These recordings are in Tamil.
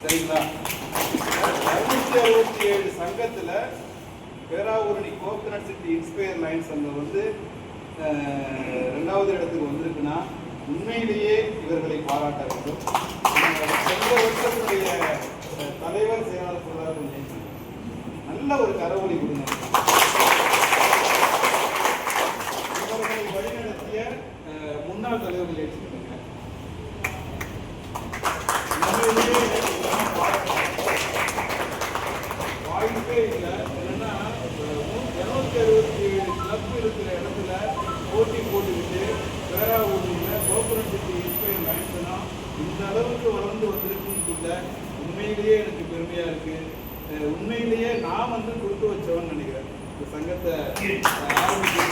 சரிங்களா? 267 சங்கத்துல Peravurani coconut city inspire lines அங்க வந்து 2வது இடத்துக்கு வந்திருக்குன்னா உண்மையிலேயே இவர்களை பாராட்ட வேண்டும். சென்ற வருஷத்துடைய தலைவர் செயலாளர் சொல்றாரு, நல்ல ஒரு கரவொலி கொடுங்க. இவர்களை வழிநடத்திய முன்னாள் தலைவர்கள் ஏற்றுக்கொள்ளுங்க. வாய்ப்பே இல்லை. என்னன்னா 267 கிளப் இருக்கிற இடத்துல போட்டி போட்டுக்கிட்டு பேராவூரில் கோகனட் சிட்டி இன்ஸ்பயர் லைன்ஸ்னா இந்த அளவுக்கு வளர்ந்து வந்திருக்குன்னு சொல்ல உண்மையிலேயே எனக்கு பெருமையா இருக்கு. உண்மையிலேயே நான் வந்து கொடுத்து வச்சவன்னு நினைக்கிறேன் இந்த சங்கத்தை ஆரம்பிச்சு.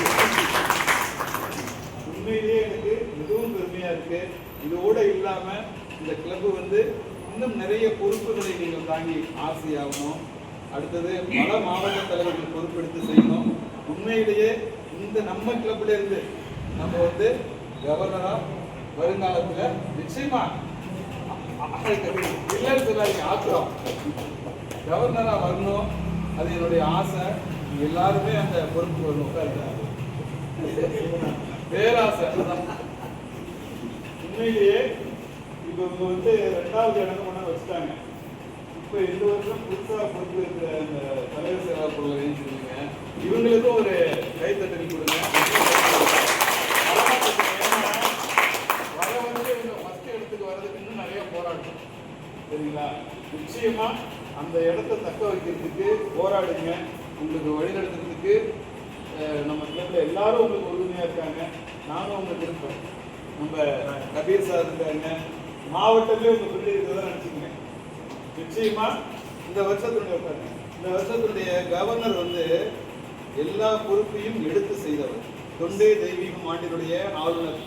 உண்மையிலேயே எனக்கு மிகவும் பெருமையா இருக்கு. இதோட இல்லாம இந்த கிளப் வந்து இன்னும் நிறைய பொறுப்புகளை நீங்கள் தாங்கி ஆசையாகணும். அடுத்தது பல மாவட்ட தலைவர்கள் பொறுப்பெடுத்து செய்யணும். உண்மையிலேயே இந்த நம்ம கிளப்ல இருந்து நம்ம வந்து கவர்னரா வருங்காலத்துல நிச்சயமா இல்லைன்னு சொல்லாதீங்க, ஆக்குறோம், கவர்னரா வரணும். அது என்னுடைய ஆசை. எல்லாருமே அந்த பொறுப்பு வரணும். பேராசை. உண்மையிலேயே இப்போ இவங்க வந்து 2வது இடம் கொண்டு வச்சுட்டாங்க. இப்போ இந்த வருஷம் புதுசாக பொறுப்பு இருக்கிற அந்த தலைவர் செயலாளர் பொருளை சொல்லுங்க. இவங்களுக்கும் ஒரு கைத்தட்டல் கொடுங்க. வர வந்து இவங்க ஃபர்ஸ்ட் இடத்துக்கு வர்றதுக்கு இன்னும் நிறைய போராட்டம். சரிங்களா? நிச்சயமா அந்த இடத்த தக்க வைக்கிறதுக்கு போராடுங்க. உங்களுக்கு வழிநடத்துறதுக்கு நம்ம கிளப்ல எல்லாரும் உங்களுக்கு உறுதுணையா இருக்காங்க. நானும் உங்களுக்கு இருப்பேன். நம்ம கபீர் சார் இருக்காங்க. மாவட்டத்திலே உங்க பிள்ளை இருக்கிறதா நினைச்சுக்கங்க. நிச்சயமா இந்த வருஷத்துடைய கவர்னர் வந்து எல்லா பொறுப்பையும் எடுத்து செய்தவர். தொண்டே தெய்வீகம் ஆண்டினுடைய ஆளுநர்